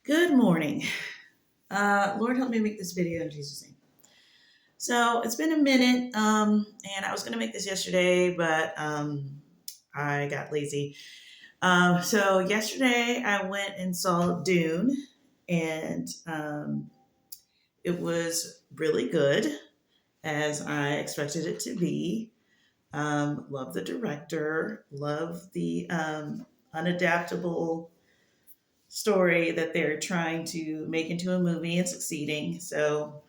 Good morning. Lord, help me make this video in Jesus' name. So it's been a minute, and I was going to make this yesterday, but I got lazy. So yesterday I went and saw Dune, and it was really good, as I expected it to be. Love the director, love the unadaptable story that they're trying to make into a movie and succeeding. So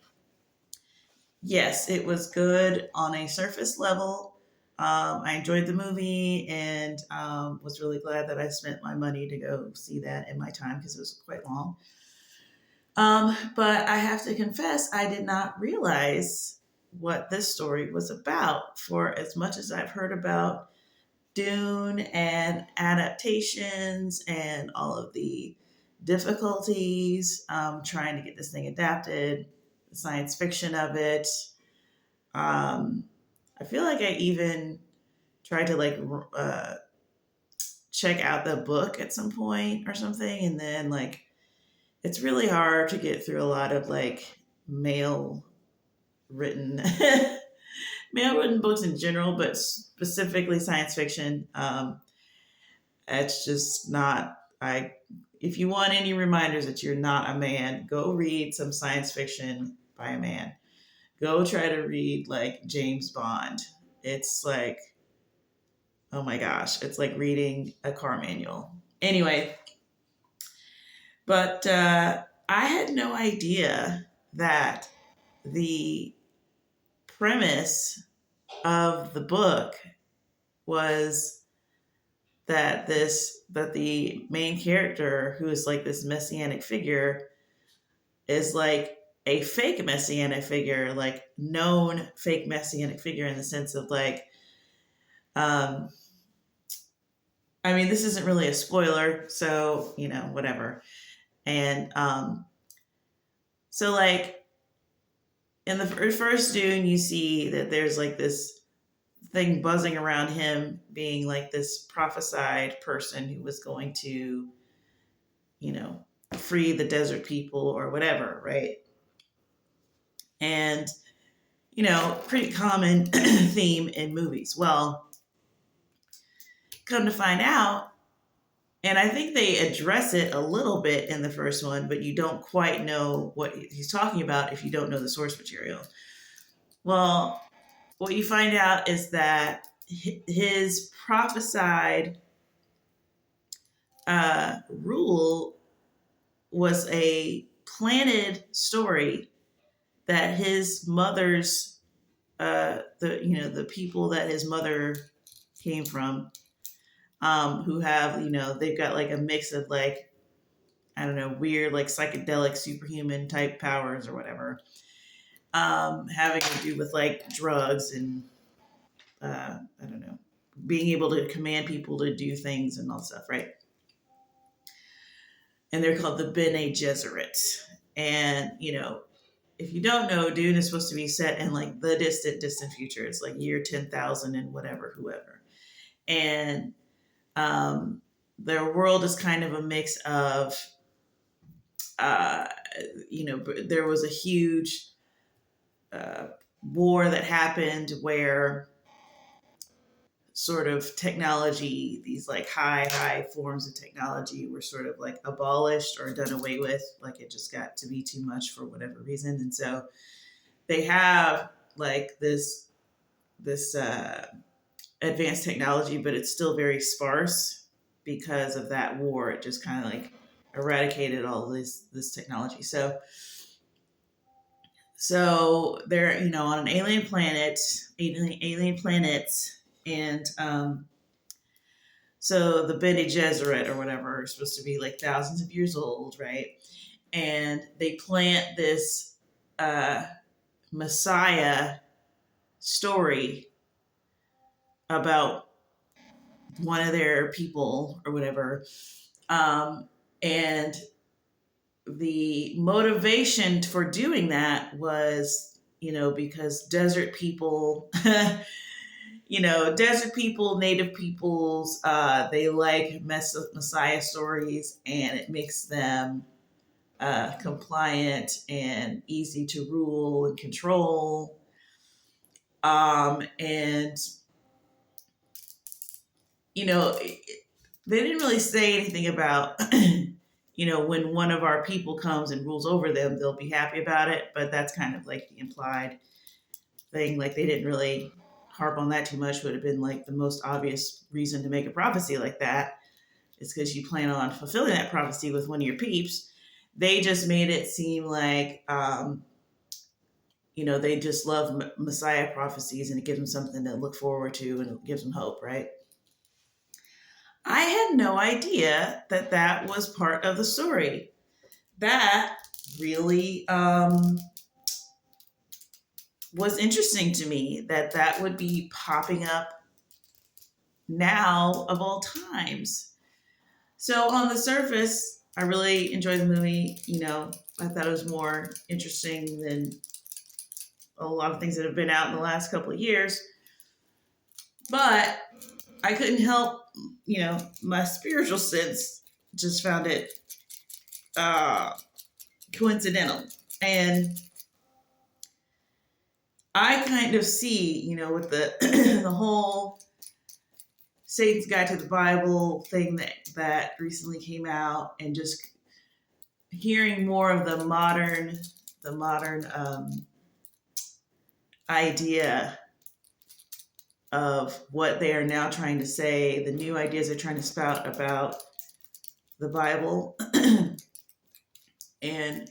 yes, it was good on a surface level. I enjoyed the movie and was really glad that I spent my money to go see that in my time because it was quite long. But I have to confess, I did not realize what this story was about. For as much as I've heard about Dune and adaptations and all of the difficulties trying to get this thing adapted, the science fiction of it, um, I feel like I even tried to uh, check out the book at some point or something, and then it's really hard to get through a lot of male written male written books in general, but specifically science fiction. It's just not. I If you want any reminders that you're not a man, go read some science fiction by a man. Go try to read James Bond. It's like, oh my gosh, it's like reading a car manual. Anyway, but I had no idea that the premise of the book was that the main character, who is like this messianic figure, is like a fake messianic figure, like known fake messianic figure, in the sense of um I mean, this isn't really a spoiler, so whatever. And so in the first Dune, you see that there's like this thing buzzing around him, being like this prophesied person who was going to, you know, free the desert people or whatever, right? And pretty common theme in movies. Well, come to find out, and I think they address it a little bit in the first one, but you don't quite know what he's talking about if you don't know the source material. Well, what you find out is that his prophesied rule was a planted story that his mother's the people that his mother came from, who have they've got like a mix of I don't know, weird psychedelic superhuman type powers or whatever, having to do with drugs and I don't know, being able to command people to do things and all stuff, right? And they're called the Bene Gesserit. And if you don't know, Dune is supposed to be set in the distant future. It's like year 10,000 and whatever, whoever. And their world is kind of a mix of, there was a huge war that happened where sort of technology, these high forms of technology, were sort of abolished or done away with. It just got to be too much for whatever reason. And so they have this advanced technology, but it's still very sparse because of that war. It just kind of eradicated all this technology. So they're on an alien planet, alien planets, and so the Bene Gesserit or whatever are supposed to be thousands of years old, right? And they plant this Messiah story about one of their people or whatever. And the motivation for doing that was, because desert people, desert people, native peoples, they like Messiah stories, and it makes them compliant and easy to rule and control. And, you know, they didn't really say anything about, when one of our people comes and rules over them, they'll be happy about it. But that's kind of like the implied thing. Like they didn't really harp on that too much. Would have been like the most obvious reason to make a prophecy like that. It's because you plan on fulfilling that prophecy with one of your peeps. They just made it seem like, they just love Messiah prophecies and it gives them something to look forward to and it gives them hope, right? I had no idea that that was part of the story. That really was interesting to me that that would be popping up now of all times. So on the surface, I really enjoyed the movie. I thought it was more interesting than a lot of things that have been out in the last couple of years. But I couldn't help, my spiritual sense just found it coincidental. And I kind of see, with the the whole Satan's Guide to the Bible thing that recently came out, and just hearing more of the modern idea of what they are now trying to say, the new ideas they're trying to spout about the Bible, and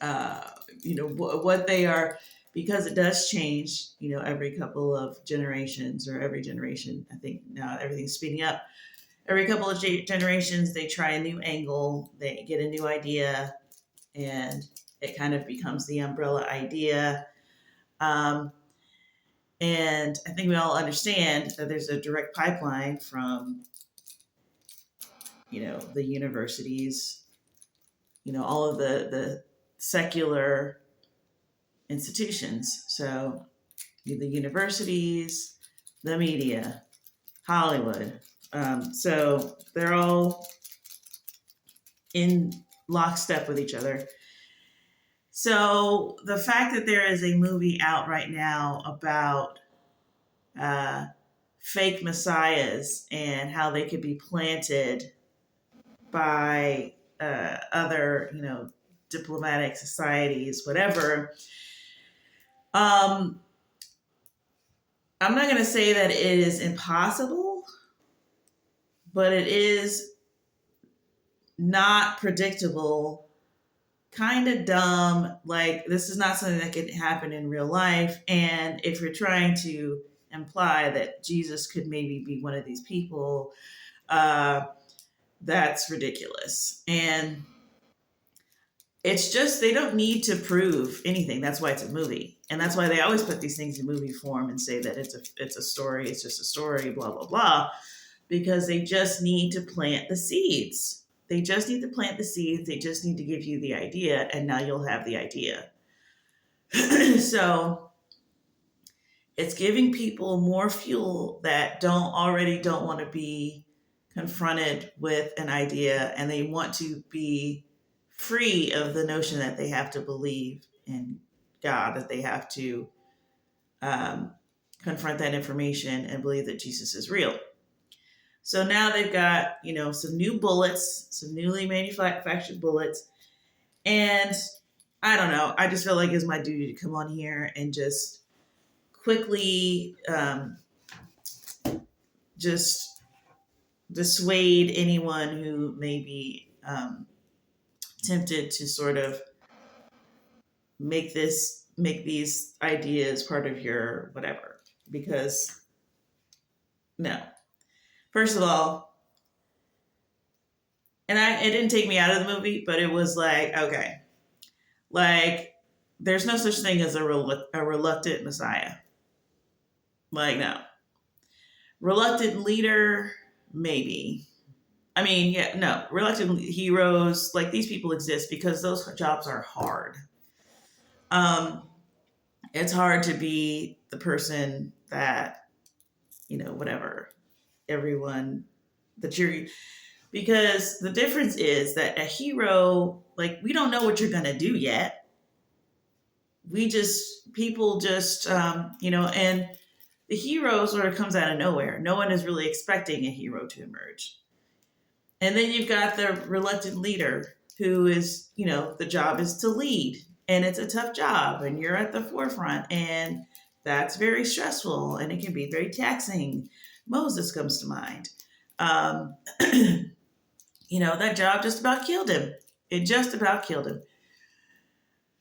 what they are, because it does change, every couple of generations, or every generation. I think now everything's speeding up. Every couple of generations, they try a new angle, they get a new idea, and it kind of becomes the umbrella idea. Um, and I think we all understand that there's a direct pipeline from, the universities, all of the secular institutions. So the universities, the media, Hollywood. So they're all in lockstep with each other. So the fact that there is a movie out right now about fake messiahs and how they could be planted by other, diplomatic societies, whatever. I'm not going to say that it is impossible, but it is not predictable, kind of dumb. Like, this is not something that could happen in real life. And if you're trying to imply that Jesus could maybe be one of these people, that's ridiculous. And it's just, they don't need to prove anything. That's why it's a movie. And that's why they always put these things in movie form and say that it's a story, it's just a story, blah, blah, blah. Because they just need to plant the seeds. They just need to plant the seeds. They just need to give you the idea, and now you'll have the idea. So it's giving people more fuel that don't want to be confronted with an idea, and they want to be free of the notion that they have to believe in God, that they have to confront that information and believe that Jesus is real. So now they've got, some new bullets, some newly manufactured bullets. And I don't know, I just feel like it's my duty to come on here and just quickly just dissuade anyone who may be tempted to sort of make these ideas part of your whatever. Because, no. First of all, and it didn't take me out of the movie, but it was like, okay, like, there's no such thing as a reluctant Messiah. Like, no. Reluctant leader, maybe. I mean, yeah, no. Reluctant heroes, like, these people exist because those jobs are hard. It's hard to be the person that, whatever, everyone that you're Because the difference is that a hero, like, we don't know what you're going to do yet. People just, and the hero sort of comes out of nowhere. No one is really expecting a hero to emerge. And then you've got the reluctant leader who is, the job is to lead. And it's a tough job, and you're at the forefront, and that's very stressful, and it can be very taxing. Moses comes to mind. Um, that job just about killed him. It just about killed him.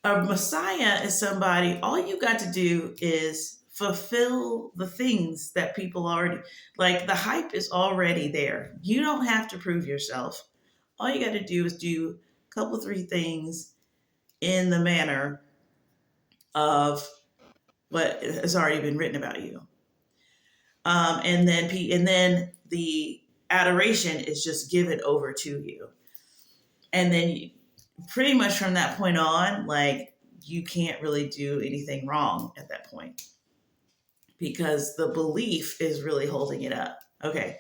A Messiah is somebody, all you got to do is fulfill the things that people already, like, the hype is already there. You don't have to prove yourself. All you got to do is do a couple, three things in the manner of what has already been written about you. And then the adoration is just given over to you. And then pretty much from that point on, like, you can't really do anything wrong at that point because the belief is really holding it up. Okay.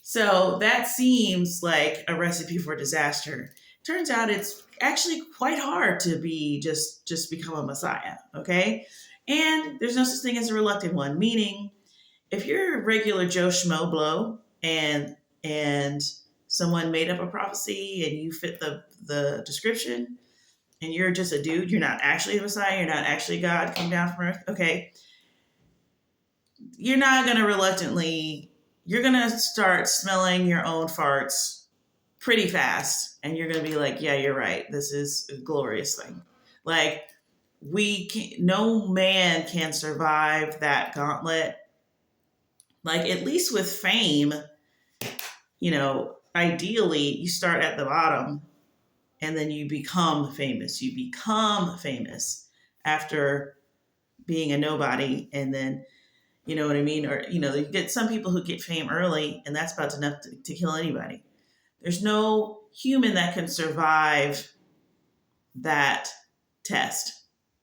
So that seems like a recipe for disaster. Turns out it's actually quite hard to be just become a messiah. Okay. And there's no such thing as a reluctant one, meaning if you're a regular Joe Schmo blow and someone made up a prophecy and you fit the description and you're just a dude, you're not actually a Messiah, you're not actually God come down from earth, okay, you're not going to you're going to start smelling your own farts pretty fast. And you're going to be like, yeah, you're right. This is a glorious thing. Like, no man can survive that gauntlet. Like, at least with fame, ideally you start at the bottom and then you become famous. You become famous after being a nobody. And then, you know what I mean? Or, you get some people who get fame early and that's about enough to kill anybody. There's no human that can survive that test.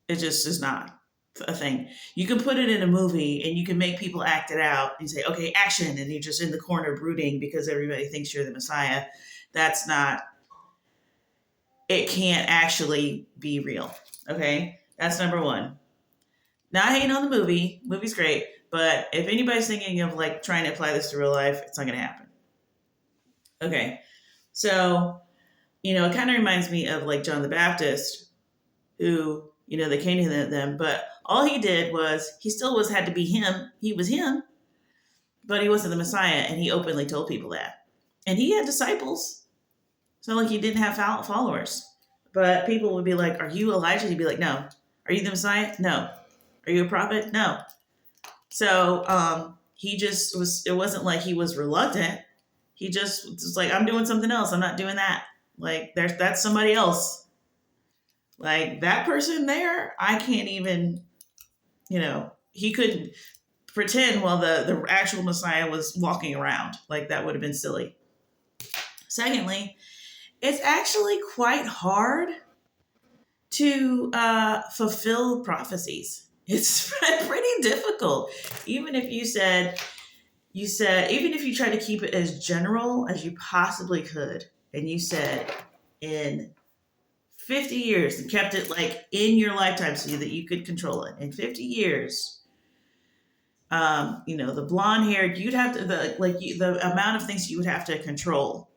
It just is not a thing. You can put it in a movie and you can make people act it out and say, okay, action. And you're just in the corner brooding because everybody thinks you're the Messiah. That's not, it can't actually be real. Okay. That's number one. Not hating on the movie. Movie's great. But if anybody's thinking of like trying to apply this to real life, it's not going to happen. Okay. So, it kind of reminds me of like John the Baptist, who, they came to them, but all he did was he still had to be him. He was him, but he wasn't the Messiah. And he openly told people that. And he had disciples. It's not like he didn't have followers, but people would be like, are you Elijah? He'd be like, no. Are you the Messiah? No. Are you a prophet? No. So he just was, it wasn't like he was reluctant. He just was like, I'm doing something else. I'm not doing that. Like, that's somebody else. Like, that person there, I can't even, he couldn't pretend while the actual Messiah was walking around. Like, that would have been silly. Secondly, it's actually quite hard to fulfill prophecies. It's pretty difficult. Even if even if you try to keep it as general as you possibly could, and you said in 50 years and kept it like in your lifetime so that you could control it. In 50 years, the blonde haired, you'd have to, the amount of things you would have to control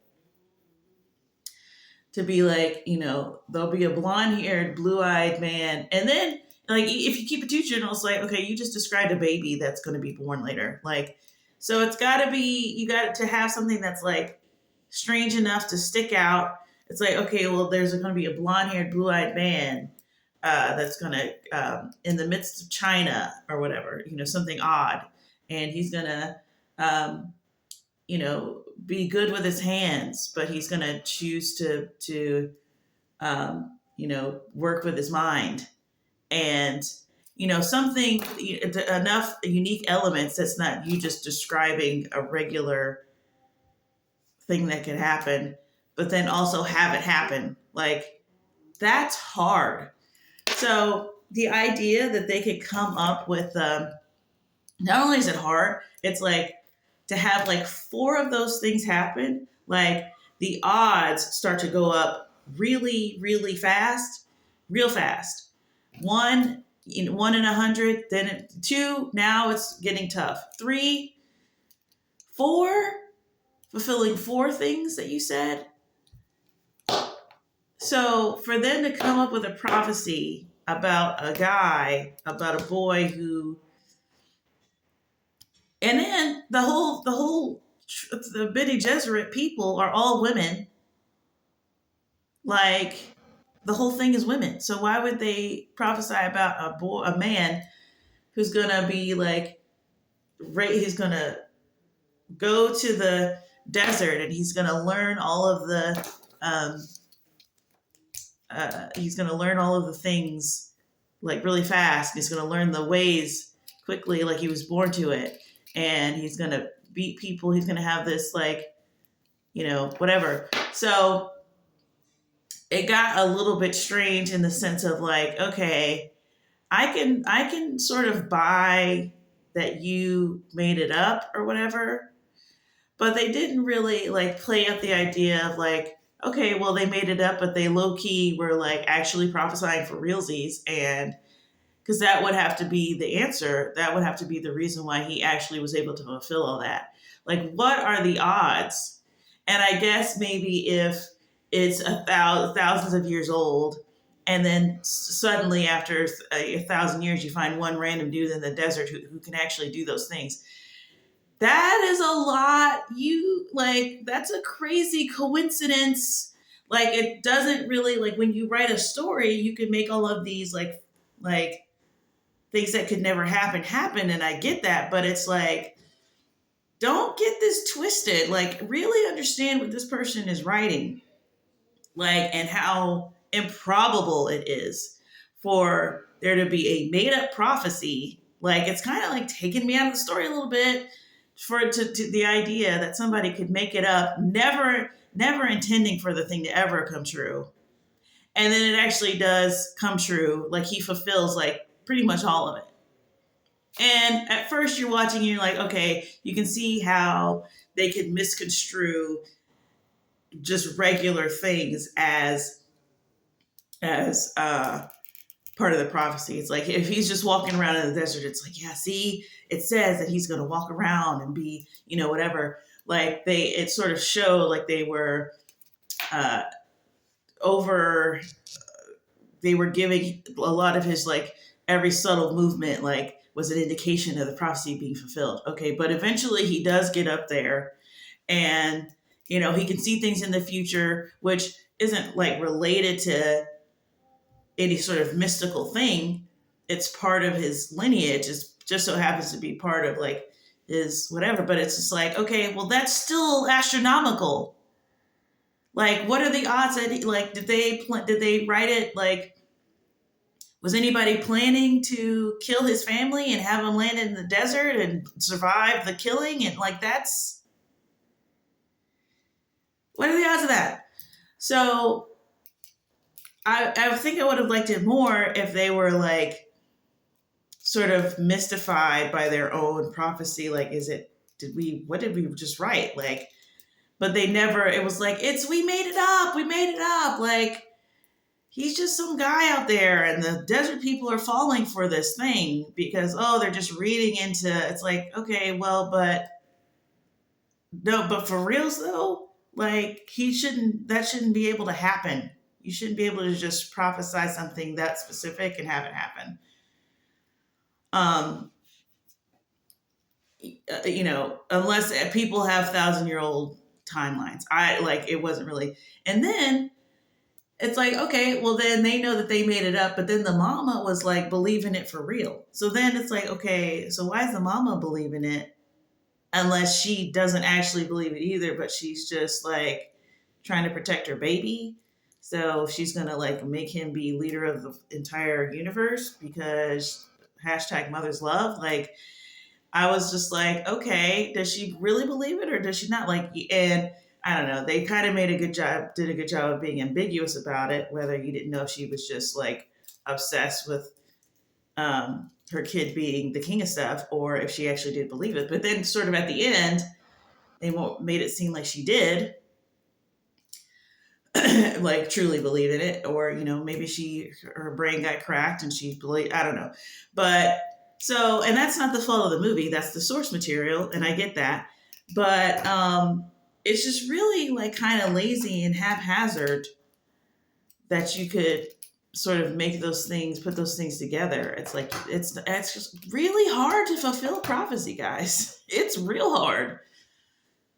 to be like, there'll be a blonde haired, blue eyed man. And then, like, if you keep it too general, it's like, okay, you just described a baby that's going to be born later. Like, so it's got to be, you got to have something that's like strange enough to stick out. It's like, okay, well, there's going to be a blonde-haired, blue-eyed man that's going to, in the midst of China or whatever, something odd. And he's going to, be good with his hands, but he's going to choose to work with his mind. And, something, enough unique elements that's not you just describing a regular thing that could happen, but then also have it happen. Like, that's hard. So the idea that they could come up with, not only is it hard, it's like to have like four of those things happen, like the odds start to go up really, really fast, real fast. One, one in 100, then two, now it's getting tough. Three, four, fulfilling four things that you said. So for them to come up with a prophecy about a guy, about a boy who, and then the Bene Gesserit people are all women. Like the whole thing is women. So why would they prophesy about a man who's gonna be like, he's gonna go to the desert and he's gonna learn all of the, he's gonna learn all of the things like really fast. He's gonna learn the ways quickly, like he was born to it, and he's gonna beat people. He's gonna have this like, whatever. So it got a little bit strange in the sense of like, okay, I can sort of buy that you made it up or whatever, but they didn't really like play up the idea of like, okay, well they made it up, but they low key were like actually prophesying for realsies, and because that would have to be the answer. That would have to be the reason why he actually was able to fulfill all that. Like, what are the odds? And I guess maybe if it's thousands of years old, and then suddenly after 1,000 years, you find one random dude in the desert who can actually do those things. That is a lot. That's a crazy coincidence. Like, it doesn't really, like, when you write a story, you can make all of these like things that could never happen, and I get that, but it's like, don't get this twisted. Like, really understand what this person is writing, like, and how improbable it is for there to be a made up prophecy. Like, it's kind of like taking me out of the story a little bit, for it to the idea that somebody could make it up, never intending for the thing to ever come true, and then it actually does come true. Like, he fulfills like pretty much all of it. And at first you're watching and you're like, okay, you can see how they could misconstrue just regular things as part of the prophecy. It's like, if he's just walking around in the desert, it's like, yeah, see, it says that he's going to walk around and be, whatever. Like, it sort of showed like they were uh, over, they were giving a lot of his, like, every subtle movement, like, was an indication of the prophecy being fulfilled. Okay, but eventually he does get up there, and he can see things in the future, which isn't like related to any sort of mystical thing. It's part of his lineage. It just so happens to be part of like his whatever. But it's just like, okay, well, that's still astronomical. Like, what are the odds that did they write it like? Was anybody planning to kill his family and have him land in the desert and survive the killing? And like, what are the odds of that? So I think I would have liked it more if they were like sort of mystified by their own prophecy. Like, what did we just write? Like, but they never, it was like, we made it up. Like, he's just some guy out there, and the desert people are falling for this thing because, they're just reading into, it's like, okay, well, but no, but for reals though, like, that shouldn't be able to happen. You shouldn't be able to just prophesy something that specific and have it happen. Um, unless people have 1,000-year-old timelines. It wasn't really, and then it's like, okay, well, then they know that they made it up, but then the mama was like believing it for real. So then it's like, okay, so why is the mama believing it? Unless she doesn't actually believe it either, but she's just like trying to protect her baby. So she's going to like make him be leader of the entire universe because #mother's love. Like, I was just like, okay, does she really believe it or does she not? Like, and I don't know. They kind of did a good job of being ambiguous about it, whether you didn't know if she was just like obsessed with her kid being the king of stuff or if she actually did believe it. But then sort of at the end, they made it seem like she did, like truly believe in it, or maybe her brain got cracked and she believed. I don't know, but so, and that's not the fault of the movie. That's the source material, and I get that, but it's just really like kind of lazy and haphazard that you could sort of make those things, put those things together. It's like it's just really hard to fulfill prophecy, guys. It's real hard,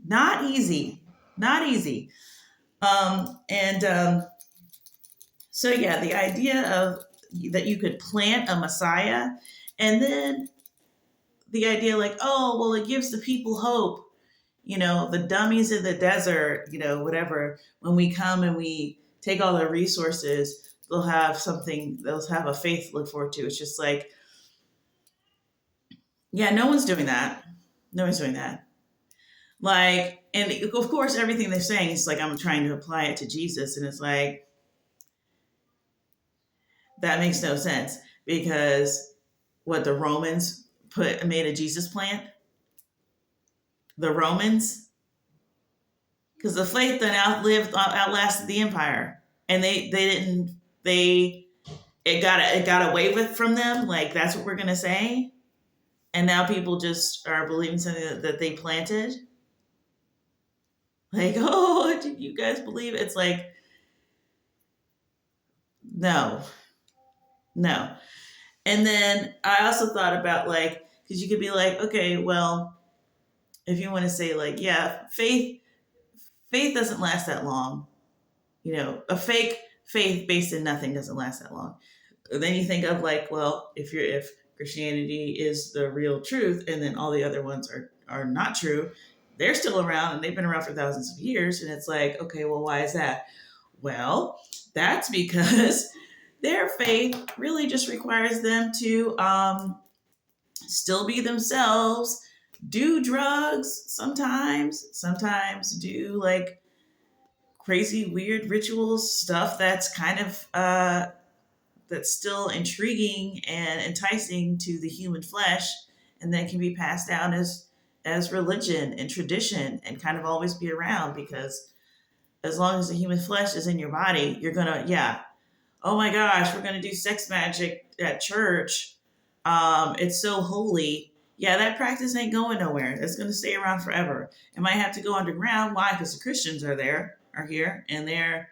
not easy, not easy. And So yeah, the idea of that you could plant a Messiah, and then the idea like, oh well, it gives the people hope. The dummies in the desert, whatever. When we come and we take all their resources, they'll have something. They'll have a faith to look forward to. It's just like, yeah, no one's doing that. No one's doing that. Like, and of course, everything they're saying is like, I'm trying to apply it to Jesus, and it's like, that makes no sense because what the Romans made a Jesus plant? The Romans, because the faith that outlasted the empire, and they didn't they it got away with from them. Like that's what we're gonna say, and now people just are believing something that they planted. Like, oh, did you guys believe it? It's like, no, no. And then I also thought about like, because you could be like, okay, well, if you want to say like, yeah, faith doesn't last that long. A fake faith based in nothing doesn't last that long. Then you think of like, well, if Christianity is the real truth, and then all the other ones are not true, they're still around and they've been around for thousands of years, and it's like, okay, well, why is that? Well, that's because their faith really just requires them to still be themselves, do drugs sometimes do like crazy, weird rituals, stuff that's kind of that's still intriguing and enticing to the human flesh, and then can be passed down as religion and tradition, and kind of always be around because as long as the human flesh is in your body, you're gonna, yeah. Oh my gosh, we're gonna do sex magic at church. It's so holy. Yeah, that practice ain't going nowhere. It's gonna stay around forever. It might have to go underground. Why? Because the Christians are here, and the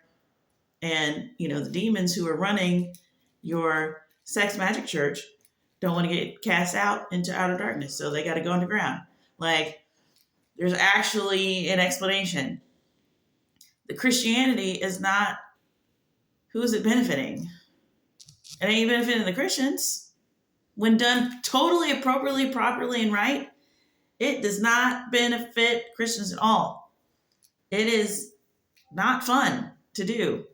demons who are running your sex magic church don't want to get cast out into outer darkness, so they got to go underground. Like, there's actually an explanation. The Christianity is not, who is it benefiting? It ain't benefiting the Christians. When done totally appropriately, properly, and right, it does not benefit Christians at all. It is not fun to do.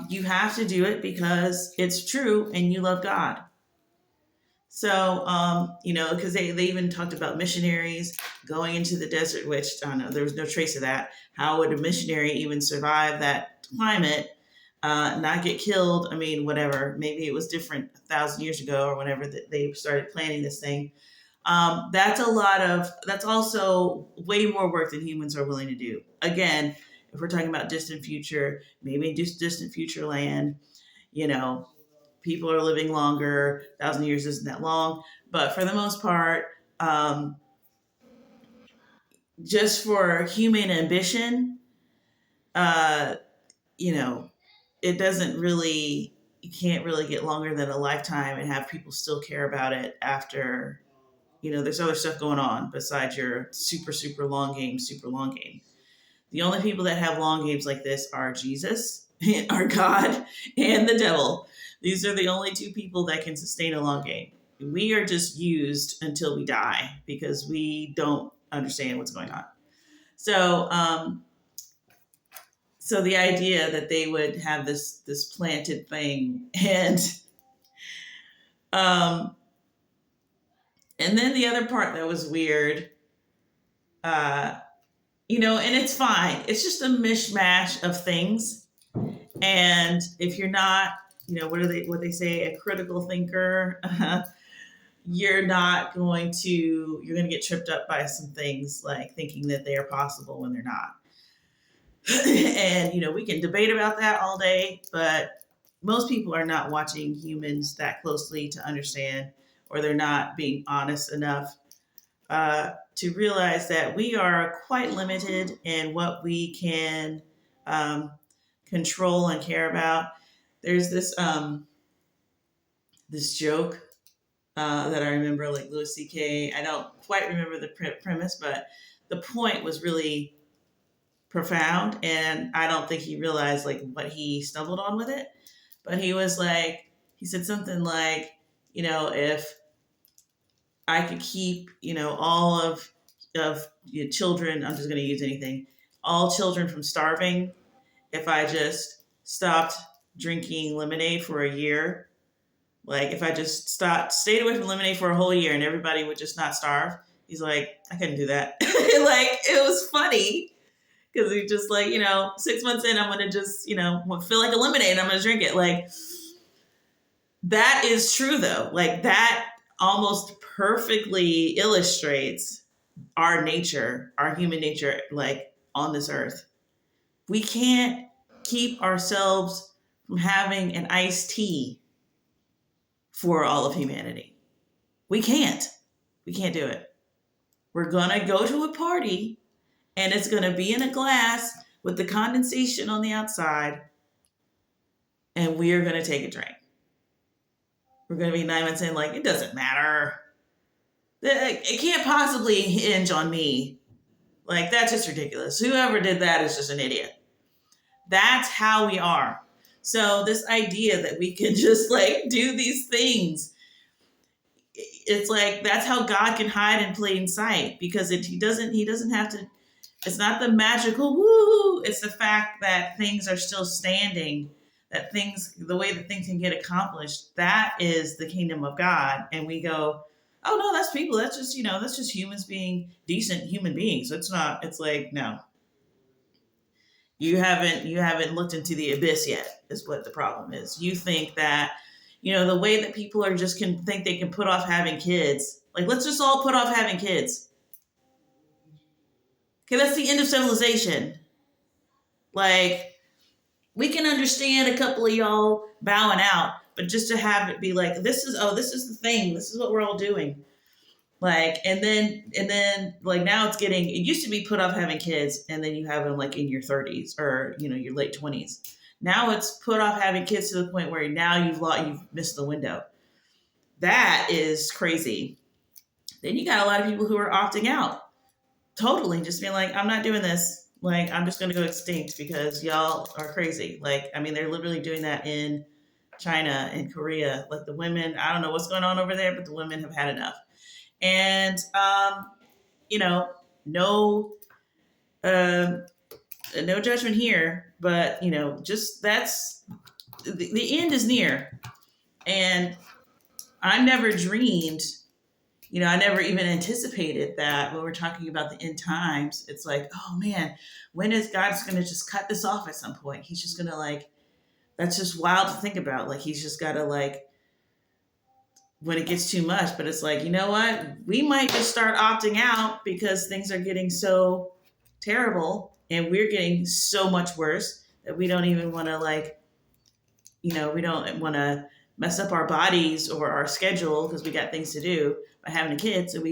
You have to do it because it's true and you love God. So, because they even talked about missionaries going into the desert, which I don't know, there was no trace of that. How would a missionary even survive that climate, not get killed? I mean, whatever. Maybe it was different 1,000 years ago or whenever they started planning this thing. That's also way more work than humans are willing to do. Again, if we're talking about distant future, maybe just distant future land, people are living longer. 1,000 years isn't that long, but for the most part, just for human ambition, uh, you know, it doesn't really, you can't really get longer than a lifetime and have people still care about it after, there's other stuff going on besides your super, super long game, super long game. The only people that have long games like this are Jesus, our God, and the devil. These are the only two people that can sustain a long game. We are just used until we die because we don't understand what's going on. So, so the idea that they would have this planted thing, um, and then the other part that was weird, and it's fine. It's just a mishmash of things. And if you're not, what they say, a critical thinker, you're going to get tripped up by some things like thinking that they are possible when they're not. And we can debate about that all day, but most people are not watching humans that closely to understand, or they're not being honest enough to realize that we are quite limited in what we can um, control and care about. There's this joke that I remember, like Louis C.K. I don't quite remember the premise, but the point was really profound, and I don't think he realized like what he stumbled on with it. But he said something like, if I could keep, all of children, I'm just going to use anything, all children from starving, if I just stopped drinking lemonade for a year. Like if I just stayed away from lemonade for a whole year and everybody would just not starve. He's like, I couldn't do that. Like it was funny because he's just like, 6 months in, I'm gonna just, feel like a lemonade. I'm gonna drink it. Like that is true though. Like that almost perfectly illustrates our nature, our human nature, like on this earth. We can't keep ourselves from having an iced tea for all of humanity. We can't. We can't do it. We're going to go to a party and it's going to be in a glass with the condensation on the outside, and we are going to take a drink. We're going to be 9 months in, like, it doesn't matter. It can't possibly hinge on me. Like, that's just ridiculous. Whoever did that is just an idiot. That's how we are. So this idea that we can just like do these things, it's like that's how God can hide in plain sight, because he doesn't have to. It's not the magical woo. It's the fact that things are still standing, that the way that things can get accomplished, that is the kingdom of God. And we go, oh no, that's people. That's just humans being decent human beings. It's not. It's like no. You haven't looked into the abyss yet, is what the problem is. You think that, the way that people are just can think they can put off having kids. Like, let's just all put off having kids. Okay, that's the end of civilization. Like, we can understand a couple of y'all bowing out, but just to have it be like, this is the thing. This is what we're all doing. Like, and then like now it used to be put off having kids and then you have them like in your 30s or, your late 20s. Now it's put off having kids to the point where now you've missed the window. That is crazy. Then you got a lot of people who are opting out. Totally just being like, I'm not doing this. Like, I'm just going to go extinct because y'all are crazy. Like, I mean, they're literally doing that in China and Korea. Like the women, I don't know what's going on over there, but the women have had enough. And no no judgment here, but just that's the end is near. And I never dreamed, I never even anticipated that when we're talking about the end times, it's like, oh man, when is God's gonna just cut this off at some point? He's just gonna like, that's just wild to think about. Like he's just gotta like, when it gets too much, but it's like, you know what? We might just start opting out because things are getting so terrible and we're getting so much worse that we don't even want to like, we don't want to mess up our bodies or our schedule because we got things to do by having a kid. So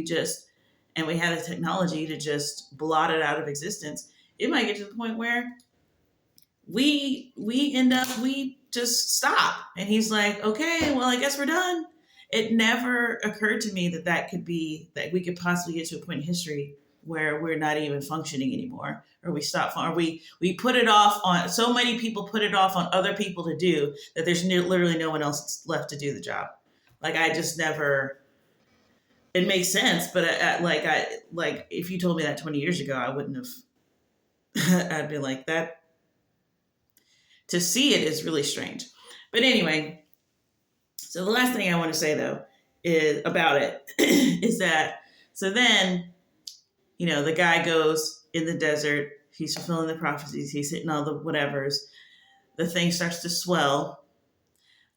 and we have the technology to just blot it out of existence. It might get to the point where we just stop. And he's like, okay, well, I guess we're done. It never occurred to me that we could possibly get to a point in history where we're not even functioning anymore, or we stop, or we put it off on, so many people put it off on other people to do that there's literally no one else left to do the job. Like I just never, it makes sense, but like if you told me that 20 years ago, I wouldn't have, I'd be like that. To see it is really strange. But anyway, so the last thing I want to say though is about it is that, so then, the guy goes in the desert, he's fulfilling the prophecies, he's hitting all the whatevers, the thing starts to swell.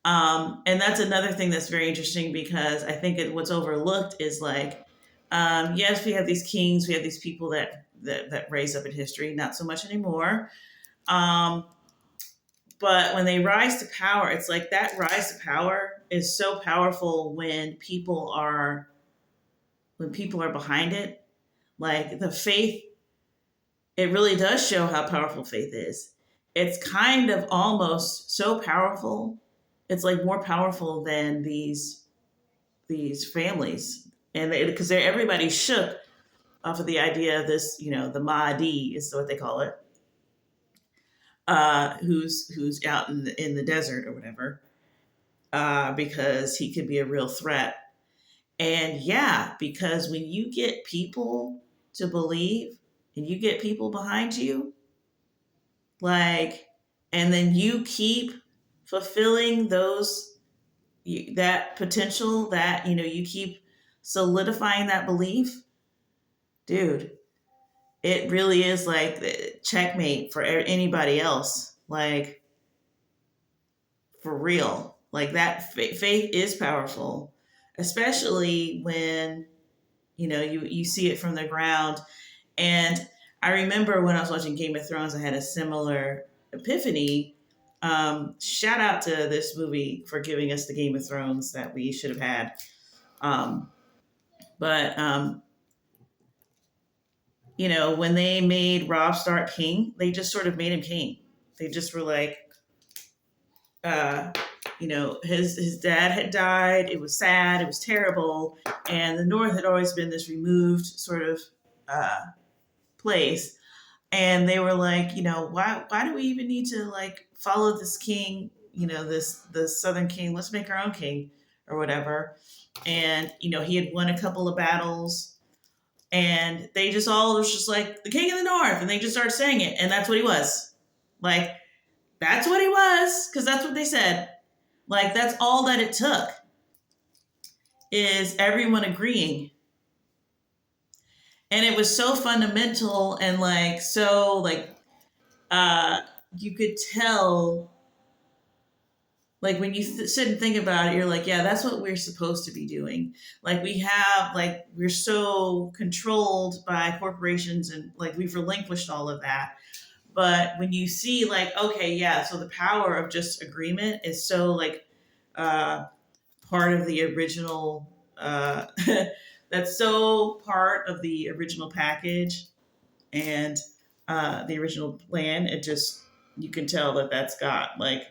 And that's another thing that's very interesting because I think what's overlooked is like, yes, we have these kings, we have these people that raise up in history, not so much anymore. Um, but when they rise to power, it's like that rise to power is so powerful when people are behind it. Like the faith, it really does show how powerful faith is. It's kind of almost so powerful. It's like more powerful than these families, and because they're everybody shook off of the idea of this, the Mahdi is what they call it, who's out in the desert or whatever, because he could be a real threat. And yeah, because when you get people to believe and you get people behind you, like, and then you keep fulfilling that potential, that you keep solidifying that belief, dude, it really is like checkmate for anybody else. Like, for real. Like that faith is powerful, especially when you see it from the ground. And I remember when I was watching Game of Thrones, I had a similar epiphany. Shout out to this movie for giving us the Game of Thrones that we should have had. But when they made Robb Stark king, they just sort of made him king. They just were like, uh, his dad had died. It was sad. It was terrible. And the North had always been this removed sort of uh, place. And they were like, why do we even need to like follow this king? This Southern king. Let's make our own king or whatever. And he had won a couple of battles. And they just all was just like the king of the North, and they just started saying it, and that's what he was. Like, that's what he was, because that's what they said. Like, that's all that it took, is everyone agreeing. And it was so fundamental, and like, so like, you could tell, like, when you sit and think about it, you're like, yeah, that's what we're supposed to be doing. Like, we're so controlled by corporations, and like we've relinquished all of that. But when you see, like, okay, yeah, so the power of just agreement is so like, uh, part of the original, that's so part of the original package, and the original plan. It just, you can tell that that's got like,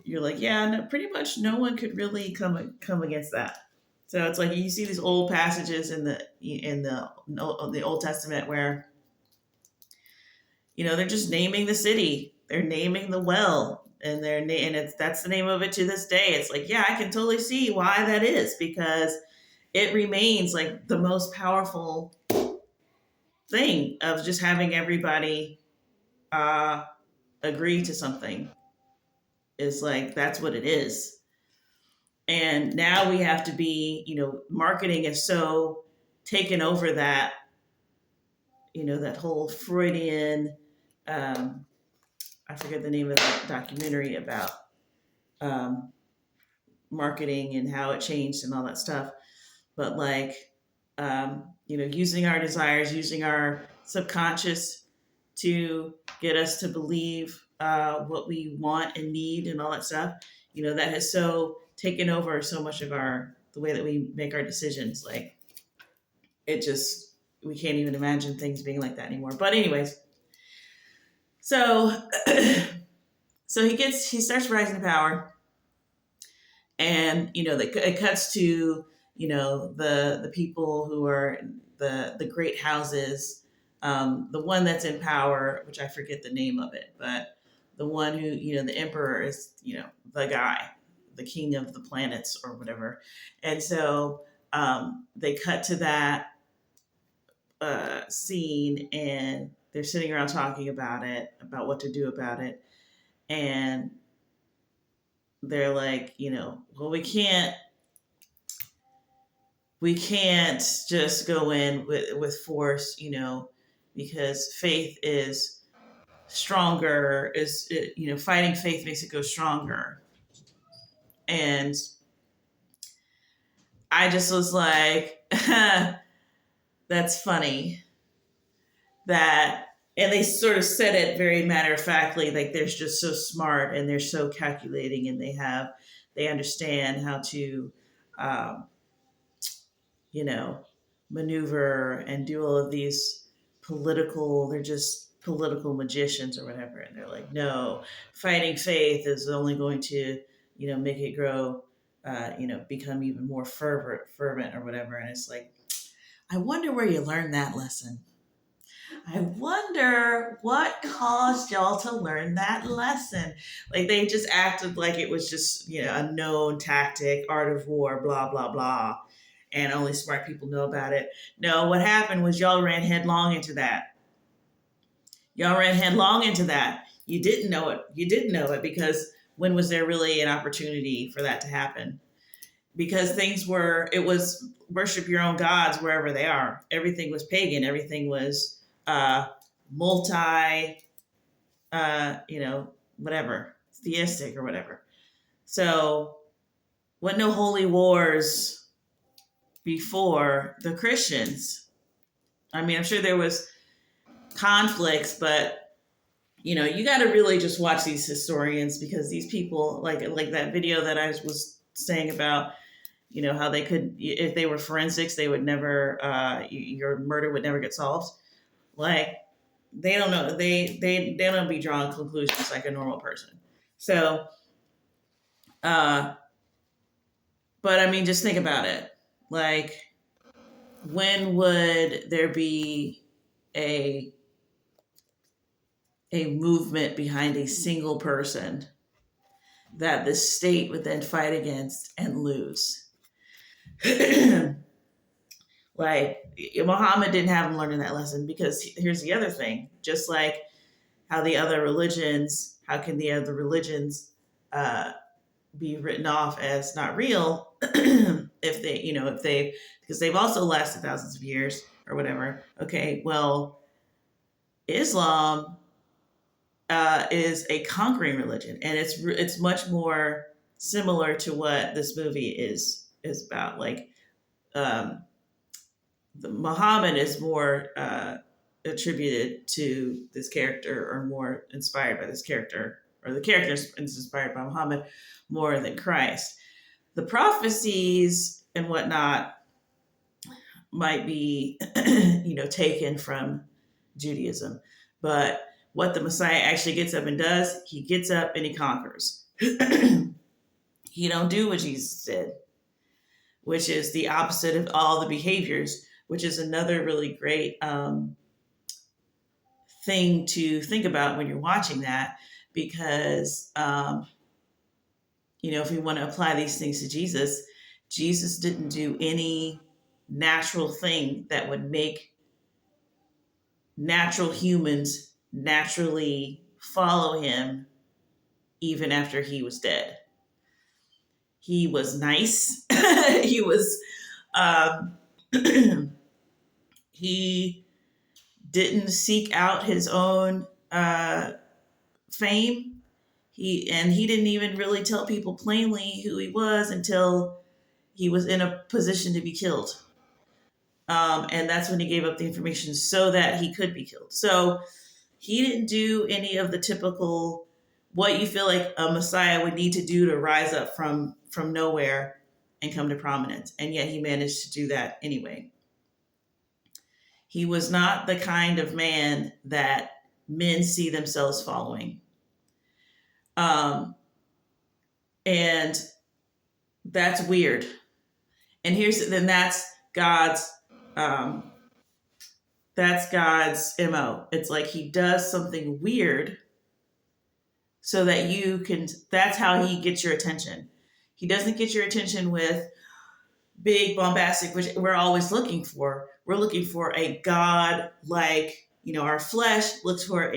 you're like, yeah, no, pretty much no one could really come against that. So it's like you see these old passages in the Old Testament where they're just naming the city, they're naming the well, and that's the name of it to this day. It's like, yeah, I can totally see why that is, because it remains like the most powerful thing of just having everybody uh, agree to something. Is like, that's what it is. And now we have to be, marketing is so taken over that, that whole Freudian, um, I forget the name of that documentary about um, marketing and how it changed and all that stuff. But like, using our desires, using our subconscious to get us to believe what we want and need and all that stuff, that has so taken over so much of the way that we make our decisions. Like, it just, we can't even imagine things being like that anymore. But anyways, so so he starts rising to power, and it cuts to the people who are the great houses, the one that's in power, which I forget the name of it, but the one who, the emperor is, the guy, the king of the planets or whatever. And so they cut to that scene, and they're sitting around talking about what to do about it. And they're like, well, we can't just go in with force, because faith is stronger. Fighting faith makes it go stronger. And I just was like, that's funny that, and they sort of said it very matter of factly, like they're just so smart and they're so calculating and they understand how to, um, you know, maneuver and do all of these they're just political magicians or whatever. And they're like, no, fighting faith is only going to, make it grow, become even more fervent or whatever. And it's like, I wonder where you learned that lesson. I wonder what caused y'all to learn that lesson. Like they just acted like it was just, a known tactic, art of war, blah, blah, blah. And only smart people know about it. No, what happened was y'all ran headlong into that. Y'all ran headlong into that. You didn't know it. You didn't know it because when was there really an opportunity for that to happen? Because it was worship your own gods wherever they are. Everything was pagan. Everything was multi, whatever, theistic or whatever. So, what no holy wars before the Christians. I mean, I'm sure there was conflicts, but you got to really just watch these historians because these people, like that video that I was saying about, how they could, if they were forensics, they would never, your murder would never get solved. Like they don't know, they don't be drawing conclusions like a normal person. So, uh, but I mean, just think about it. Like, when would there be a a movement behind a single person that the state would then fight against and lose? Like Muhammad didn't have him learning that lesson because here's the other thing. Just like how can the other religions uh, be written off as not real if they because they've also lasted thousands of years or whatever. Okay, well, Islam is a conquering religion, and it's much more similar to what this movie is about. Like um, the Muhammad is more attributed to this character, or more inspired by this character, or the character is inspired by Muhammad more than Christ. The prophecies and whatnot might be, taken from Judaism, but what the Messiah actually gets up and does, he gets up and he conquers. He don't do what Jesus did, which is the opposite of all the behaviors, which is another really great thing to think about when you're watching that, because if we want to apply these things to Jesus, Jesus didn't do any natural thing that would make natural humans naturally follow him even after he was dead. He was nice. He was um, he didn't seek out his own fame. He didn't even really tell people plainly who he was until he was in a position to be killed. And that's when he gave up the information so that he could be killed. So he didn't do any of the typical what you feel like a Messiah would need to do to rise up from nowhere and come to prominence. And yet he managed to do that anyway. He was not the kind of man that men see themselves following. And that's weird. And um, that's God's MO. It's like he does something weird so that that's how he gets your attention. He doesn't get your attention with big bombastic, which we're always looking for. We're looking for a God like, our flesh looks for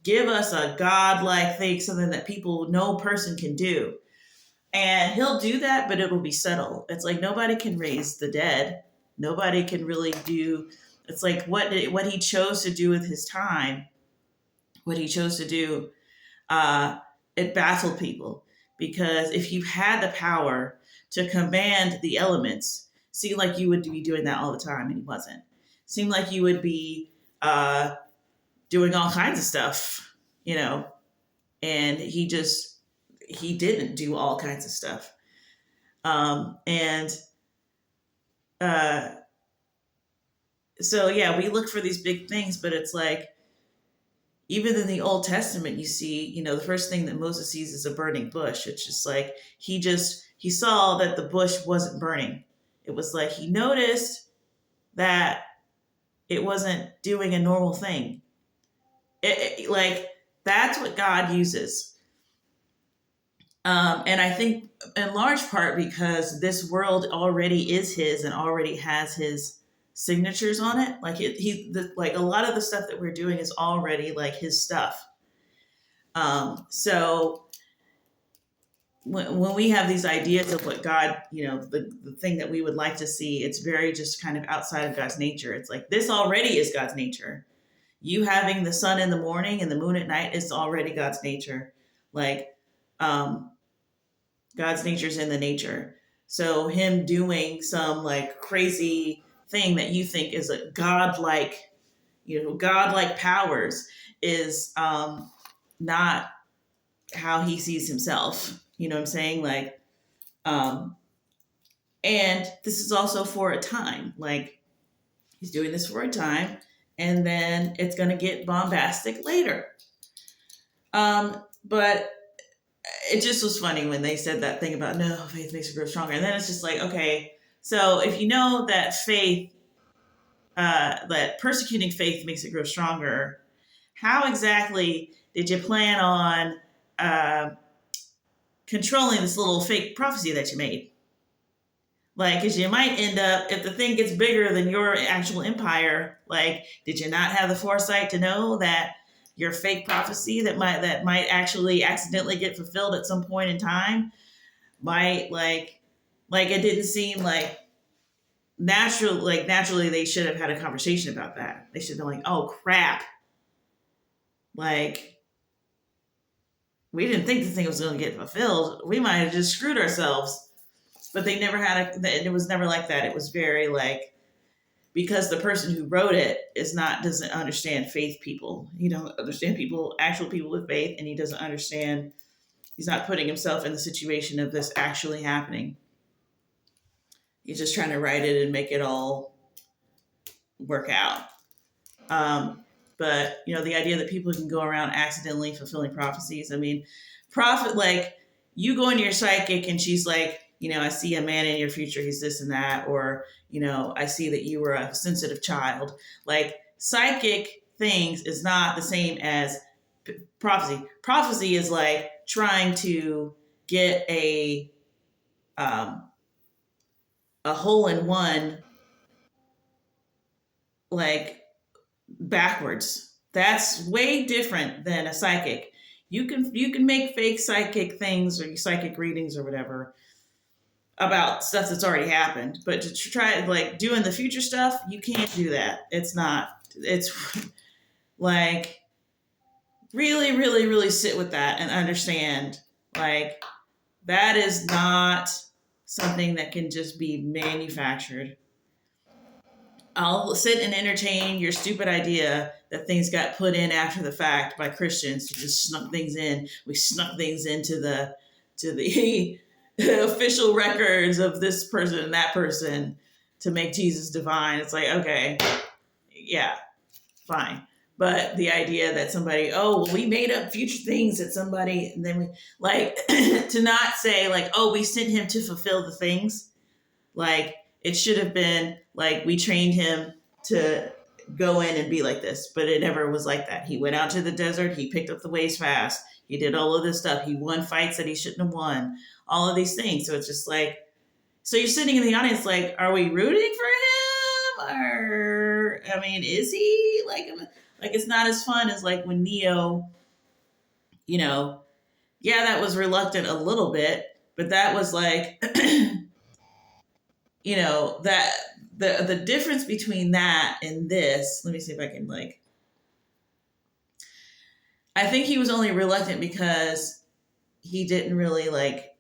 give us a God like thing, something that no person can do. And he'll do that, but it'll be subtle. It's like nobody can raise the dead. Nobody can really do. It's like what he chose to do with his time, what he chose to do, it baffled people because if you had the power to command the elements, seemed like you would be doing that all the time, and he wasn't. Seemed like you would be doing all kinds of stuff, you know, and he didn't do all kinds of stuff. And uh, so yeah, we look for these big things, but it's like even in the Old Testament, you see, the first thing that Moses sees is a burning bush. It's just like he saw that the bush wasn't burning. It was like he noticed that it wasn't doing a normal thing. Like that's what God uses. And I think in large part because this world already is his and already has his signatures on it. Like like a lot of the stuff that we're doing is already like his stuff. So when we have these ideas of what God, the thing that we would like to see, it's very just kind of outside of God's nature. It's like this already is God's nature. You having the sun in the morning and the moon at night is already God's nature. Like, God's nature is in the nature. So him doing some like crazy thing that you think is a godlike, godlike powers is not how he sees himself. You know what I'm saying? Like, and this is also for a time. Like, he's doing this for a time, and then it's going to get bombastic later. But it just was funny when they said that thing about no, faith makes you grow stronger. And then it's just like, okay, so if you know that that persecuting faith makes it grow stronger, how exactly did you plan on controlling this little fake prophecy that you made? Like, because you might end up, if the thing gets bigger than your actual empire, like, did you not have the foresight to know that your fake prophecy that might actually accidentally get fulfilled at some point in time might like it didn't seem like naturally they should have had a conversation about that. They should have been like, oh crap, like we didn't think the thing was going to get fulfilled. We might have just screwed ourselves. But they never had it was never like that. It was very like, because the person who wrote it doesn't understand faith people. He don't understand actual people with faith, and he doesn't understand, he's not putting himself in the situation of this actually happening. He's just trying to write it and make it all work out. But the idea that people can go around accidentally fulfilling prophecies. I mean, like you go into your psychic and she's like, I see a man in your future, he's this and that, or, I see that you were a sensitive child. Like psychic things is not the same as prophecy. Prophecy is like trying to get a hole in one, like backwards. That's way different than a psychic. You can make fake psychic things or psychic readings or whatever about stuff that's already happened, but to try like doing the future stuff, you can't do that. It's like really, really, really sit with that and understand like that is not something that can just be manufactured. I'll sit and entertain your stupid idea that things got put in after the fact by Christians who just snuck things in. We snuck things into the official records of this person and that person to make Jesus divine. It's like, okay, yeah, fine. But the idea that somebody, oh, well, we made up future things that somebody, and then we like to not say like, oh, we sent him to fulfill the things. Like it should have been like we trained him to go in and be like this, but it never was like that. He went out to the desert. He picked up the ways fast. He did all of this stuff. He won fights that he shouldn't have won. All of these things. So it's just like, so you're sitting in the audience like, are we rooting for him? Or, I mean, is he like it's not as fun as like when Neo, yeah, that was reluctant a little bit, but that was like, that the difference between that and this, let me see if I can I think he was only reluctant because he didn't really like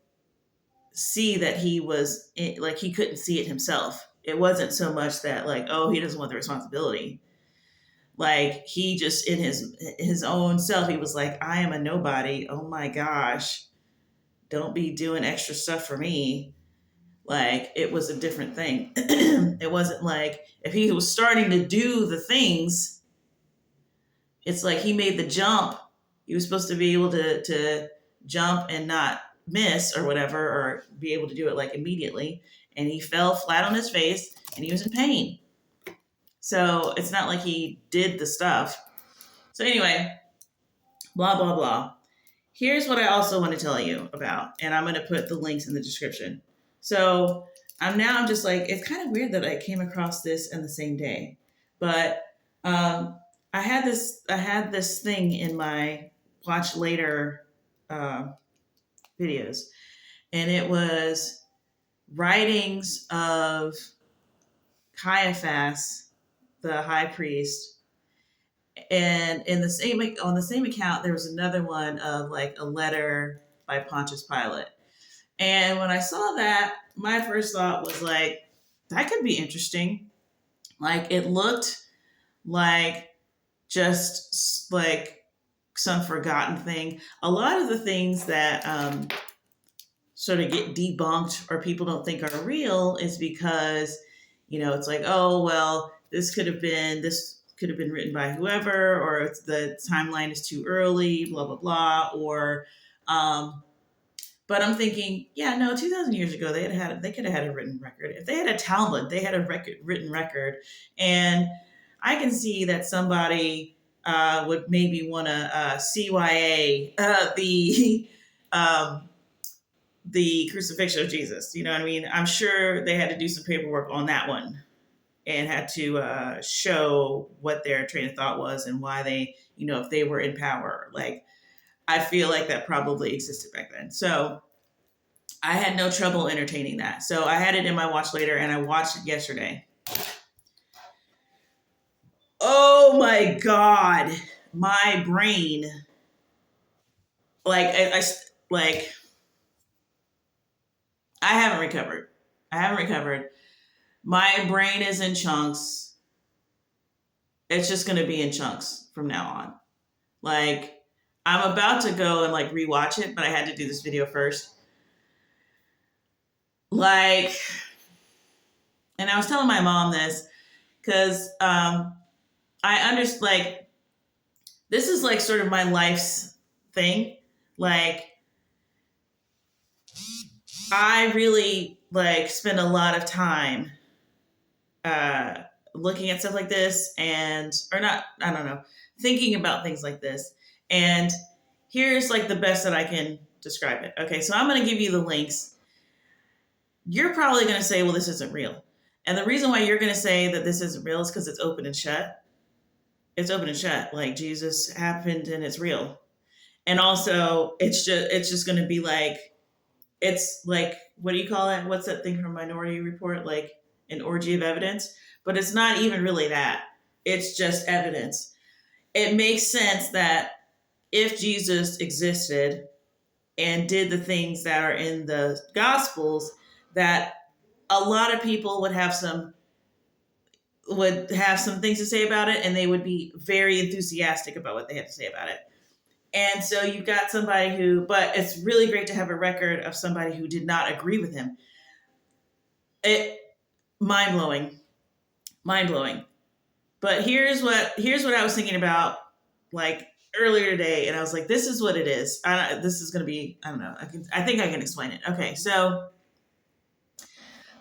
see that he was like he couldn't see it himself. It wasn't so much that like, oh, he doesn't want the responsibility. Like he just in his own self, he was like, I am a nobody. Oh my gosh, don't be doing extra stuff for me. Like it was a different thing. It wasn't like if he was starting to do the things, it's like he made the jump. He was supposed to be able to jump and not miss or whatever, or be able to do it like immediately. And he fell flat on his face and he was in pain. So it's not like he did the stuff. So anyway, blah, blah, blah. Here's what I also want to tell you about, and I'm going to put the links in the description. So I'm just like, it's kind of weird that I came across this in the same day, but I had this thing in my watch later uh, videos, and it was writings of Caiaphas, the high priest, and in the same on the same account there was another one of like a letter by Pontius Pilate. And when I saw that, my first thought was like, that could be interesting. Like it looked like just like some forgotten thing. A lot of the things that sort of get debunked or people don't think are real is because, it's like, oh, well, this could have been written by whoever, or it's the timeline is too early, blah, blah, blah. Or, but I'm thinking, yeah, no, 2,000 years ago, they could have had a written record. If they had a Talmud, they had a written record. And I can see that somebody would maybe want to CYA the crucifixion of Jesus. You know what I mean? I'm sure they had to do some paperwork on that one and had to show what their train of thought was and why they, if they were in power. Like, I feel like that probably existed back then. So I had no trouble entertaining that. So I had it in my watch later and I watched it yesterday. Oh my God. My brain, like, I haven't recovered. My brain is in chunks. It's just going to be in chunks from now on. Like, I'm about to go and like rewatch it, but I had to do this video first. Like, and I was telling my mom this because I understand, like, this is like sort of my life's thing. Like, I really like spend a lot of time looking at stuff like this I don't know, thinking about things like this. And here's like the best that I can describe it. Okay, so I'm going to give you the links. You're probably going to say, well, this isn't real. And the reason why you're going to say that this isn't real is because it's open and shut. It's open and shut. Like Jesus happened and it's real. And also it's just going to be like, it's like, what do you call it? What's that thing from Minority Report? Like an orgy of evidence. But it's not even really that. It's just evidence. It makes sense that if Jesus existed and did the things that are in the Gospels, that a lot of people would have some things to say about it, and they would be very enthusiastic about what they had to say about it. And so you've got somebody but it's really great to have a record of somebody who did not agree with him. Mind blowing. But here's what I was thinking about like earlier today, and I was like, this is what it is. This is going to be, I don't know. I think I can explain it. Okay, so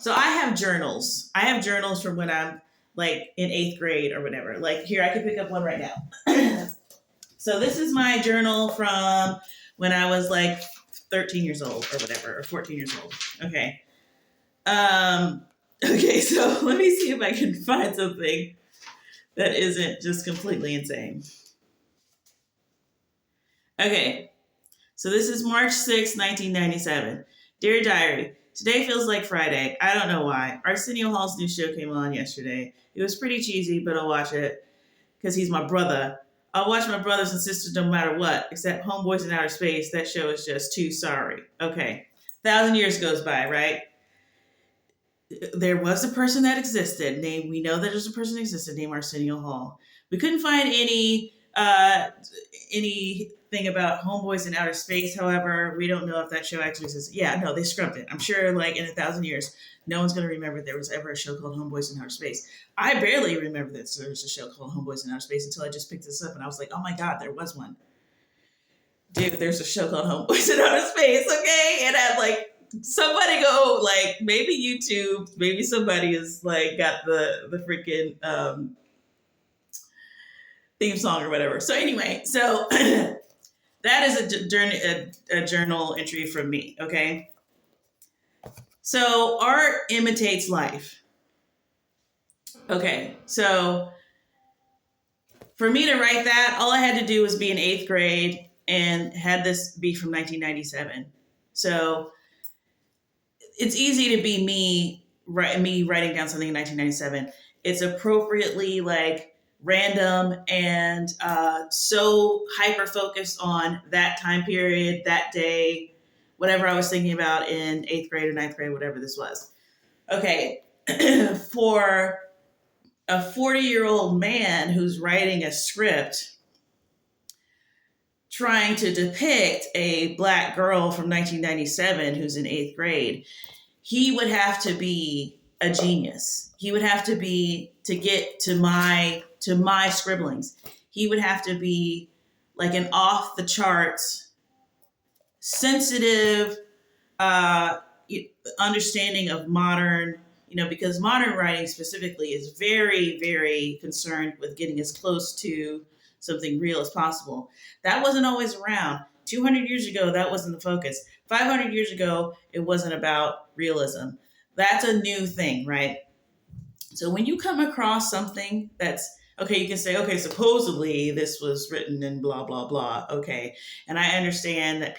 I have journals. I have journals from when I'm like in 8th grade or whatever. Like here, I can pick up one right now. So this is my journal from when I was like 13 years old or whatever, or 14 years old. Okay. Okay, so let me see if I can find something that isn't just completely insane. Okay, so this is March 6, 1997. Dear Diary, today feels like Friday. I don't know why. Arsenio Hall's new show came on yesterday. It was pretty cheesy, but I'll watch it because he's my brother. I'll watch my brothers and sisters no matter what, except Homeboys in Outer Space. That show is just too sorry. Okay. 1,000 years goes by, right? There was a person that existed named, we know that there's a person that existed named Arsenio Hall. We couldn't find anything about Homeboys in Outer Space. However, we don't know if that show actually exists. Yeah, no, they scrubbed it. I'm sure like in 1,000 years, no one's going to remember there was ever a show called Homeboys in Outer Space. I barely remember that there was a show called Homeboys in Outer Space until I just picked this up and I was like, oh my God, there was one. Dude, there's a show called Homeboys in Outer Space, okay? And I'm like, somebody go, like, maybe YouTube, maybe somebody has like got the freaking theme song or whatever. So anyway, so that is a journal entry from me, okay? So art imitates life. Okay, so for me to write that, all I had to do was be in 8th grade and had this be from 1997. So it's easy to be me writing down something in 1997. It's appropriately like random and so hyper focused on that time period, that day, whatever I was thinking about in 8th grade or 9th grade, whatever this was. Okay, for a 40-year-old man who's writing a script trying to depict a black girl from 1997 who's in 8th grade, he would have to be a genius. He would have to be, to get to my scribblings, he would have to be like an off the charts, sensitive understanding of modern, because modern writing specifically is very, very concerned with getting as close to something real as possible. That wasn't always around. 200 years ago, that wasn't the focus. 500 years ago, it wasn't about realism. That's a new thing, right? So when you come across something that's, okay, you can say, okay, supposedly this was written in blah, blah, blah. Okay. And I understand that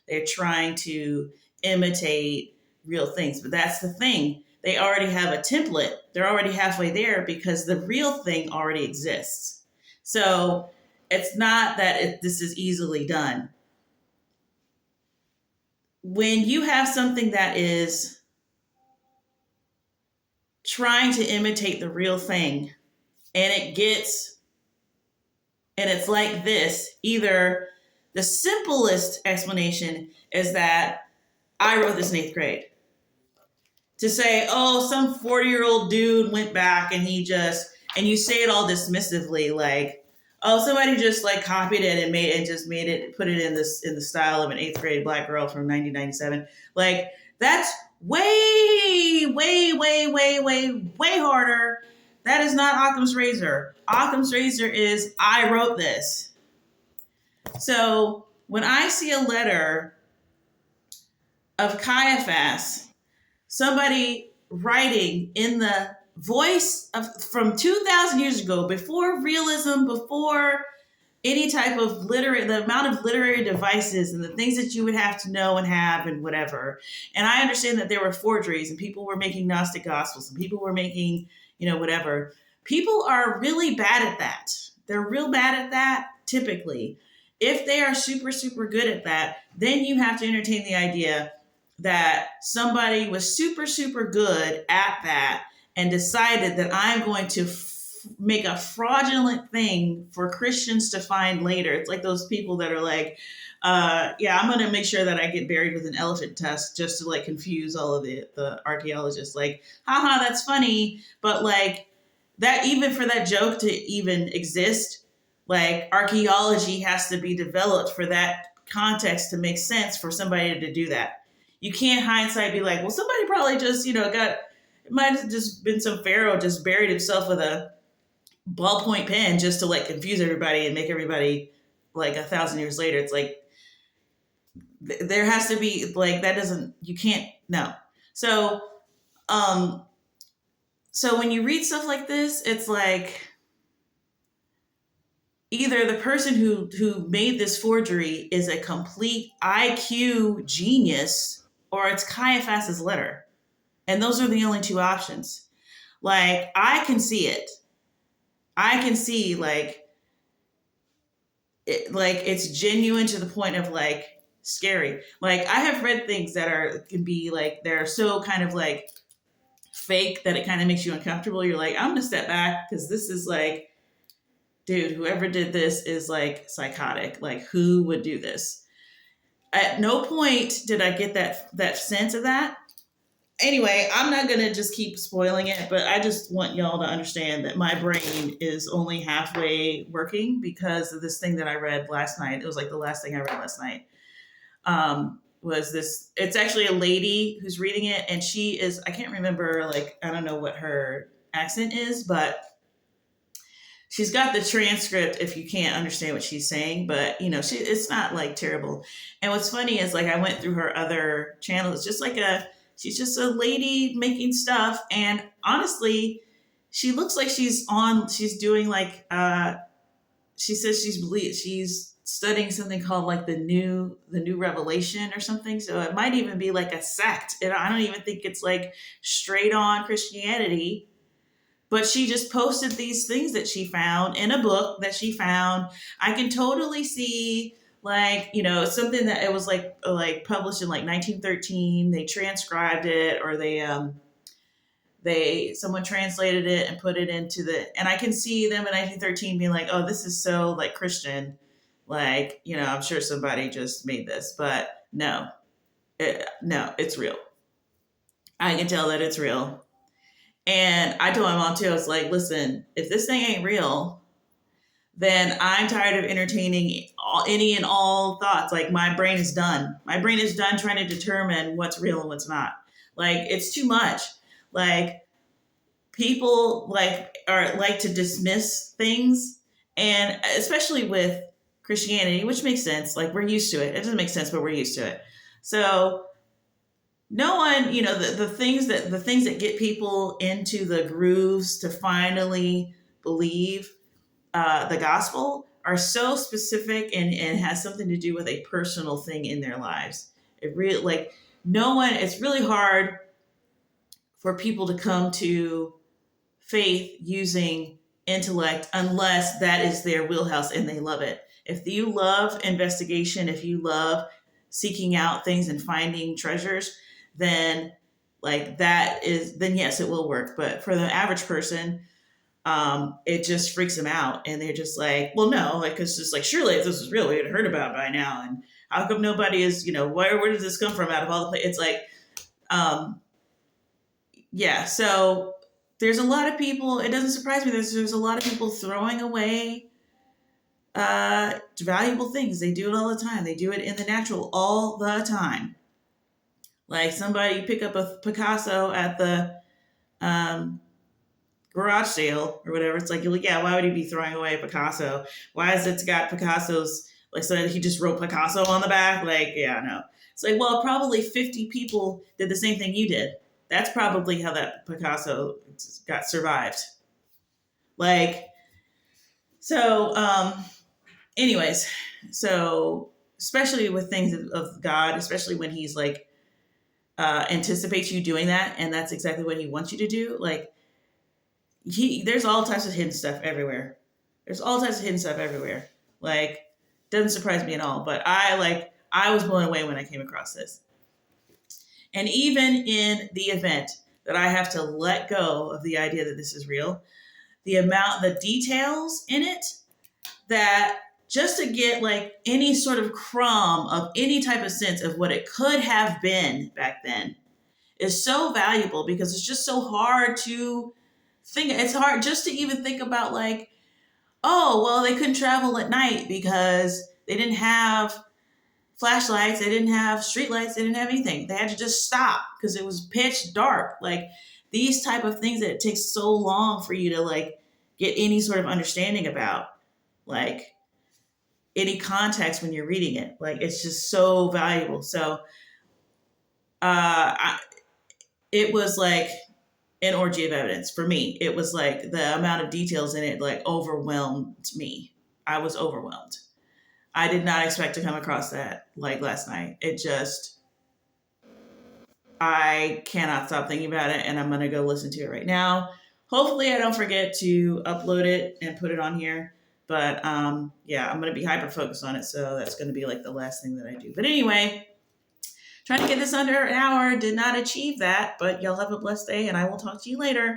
they're trying to imitate real things, but that's the thing. They already have a template. They're already halfway there because the real thing already exists. So it's not that this is easily done. When you have something that is trying to imitate the real thing and it's like this, either the simplest explanation is that I wrote this in 8th grade. To say, oh, some 40-year-old dude went back and you say it all dismissively, like, oh, somebody just like copied it and put it in the style of an 8th grade black girl from 1997. Like, that's way, way, way, way, way, way harder. That is not Occam's razor. Occam's razor is, I wrote this. So when I see a letter of Caiaphas, somebody writing in the voice from 2,000 years ago, before realism, before any type of the amount of literary devices and the things that you would have to know and have and whatever. And I understand that there were forgeries and people were making Gnostic Gospels and people were making, whatever. People are really bad at that. They're real bad at that, typically. If they are super, super good at that, then you have to entertain the idea that somebody was super, super good at that and decided that I'm going to make a fraudulent thing for Christians to find later. It's like those people that are like, I'm going to make sure that I get buried with an elephant tusk just to like confuse all of the archaeologists. Like, haha, that's funny. But like that, even for that joke to even exist, like archaeology has to be developed for that context to make sense for somebody to do that. You can't hindsight be like, well, somebody probably just, it might have just been some pharaoh just buried himself with a ballpoint pen just to like confuse everybody and make everybody like 1,000 years later. It's like, there has to be like, you can't, no. So, so when you read stuff like this, it's like, either the person who made this forgery is a complete IQ genius, or it's Caiaphas's letter. And those are the only two options. Like, I can see it. I can see, like, like it's genuine to the point of like scary. Like I have read things that are can be like they're so kind of like fake that it kind of makes you uncomfortable. You're like, I'm gonna step back because this is like, dude, whoever did this is like psychotic. Like who would do this? At no point did I get that sense of that. Anyway, I'm not gonna just keep spoiling it, but I just want y'all to understand that my brain is only halfway working because of this thing that I read last night. It was like the last thing I read last night. Was this? It's actually a lady who's reading it, and she is. I can't remember. Like I don't know what her accent is, but she's got the transcript if you can't understand what she's saying, but it's not like terrible. And what's funny is like I went through her other channels. It's just like she's just a lady making stuff, and honestly, she looks like she's doing like she says she's studying something called like the new revelation or something. So it might even be like a sect. And I don't even think it's like straight on Christianity, but she just posted these things that she found in a book that she found. I can totally see like something that it was like published in like 1913. They transcribed it, or they someone translated it and put it into and I can see them in 1913 being like, oh, this is so like Christian, like I'm sure somebody just made this, but no, it's real. I can tell that it's real. And I told my mom too, I was like, listen, if this thing ain't real, then I'm tired of entertaining any and all thoughts. Like my brain is done. My brain is done trying to determine what's real and what's not. Like it's too much. Like people like to dismiss things, and especially with Christianity, which makes sense. Like we're used to it. It doesn't make sense, but we're used to it. So no one, the things that get people into the grooves to finally believe the gospel are so specific, and has something to do with a personal thing in their lives. It really like no one. It's really hard for people to come to faith using intellect unless that is their wheelhouse and they love it. If you love investigation, if you love seeking out things and finding treasures, then then yes, it will work. But for the average person, it just freaks them out, and they're just like, well, no, like it's just like surely if this was real, we would have heard about it by now, and how come nobody is, where does this come from out of all the places? It's like, yeah, so there's a lot of people. It doesn't surprise me. There's a lot of people throwing away valuable things. They do it all the time. They do it in the natural all the time. Like somebody pick up a Picasso at the garage sale or whatever. It's like, yeah, why would he be throwing away a Picasso? Why is it got Picasso's, like, so he just wrote Picasso on the back? Like, yeah, no. It's like, well, probably 50 people did the same thing you did. That's probably how that Picasso got survived. Like, so, anyways, so especially with things of God, especially when he's like, anticipates you doing that, and that's exactly what he wants you to do. Like, there's all types of hidden stuff everywhere. There's all types of hidden stuff everywhere. Like, doesn't surprise me at all. But I was blown away when I came across this. And even in the event that I have to let go of the idea that this is real, the details in it, that just to get like any sort of crumb of any type of sense of what it could have been back then is so valuable, because it's just so hard to think. It's hard just to even think about like, oh, well, they couldn't travel at night because they didn't have flashlights, they didn't have streetlights, they didn't have anything. They had to just stop because it was pitch dark. Like these type of things that it takes so long for you to like get any sort of understanding about, like any context when you're reading it. Like it's just so valuable. So it was like an orgy of evidence for me. It was like the amount of details in it like overwhelmed me. I was overwhelmed. I did not expect to come across that like last night. I cannot stop thinking about it, and I'm going to go listen to it right now. Hopefully I don't forget to upload it and put it on here, But yeah, I'm going to be hyper focused on it. So that's going to be like the last thing that I do. But anyway, trying to get this under an hour, did not achieve that. But y'all have a blessed day, and I will talk to you later.